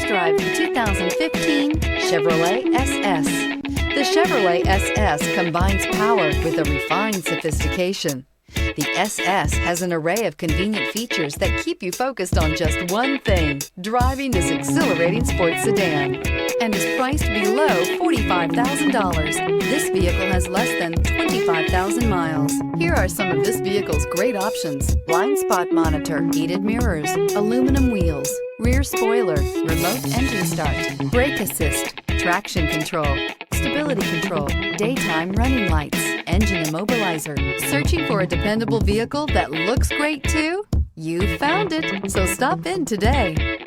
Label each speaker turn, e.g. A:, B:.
A: drive the 2015 Chevrolet SS. The Chevrolet SS combines power with a refined sophistication. The SS has an array of convenient features that keep you focused on just one thing, driving this exhilarating sports sedan, and is priced below $45,000. This vehicle has less than 25,000 miles. Here are some of this vehicle's great options: blind spot monitor, heated mirrors, aluminum wheels, rear spoiler, remote engine start, brake assist, traction control, stability control, daytime running lights, engine immobilizer. Searching for a dependable vehicle that looks great too? You found it, so stop in today.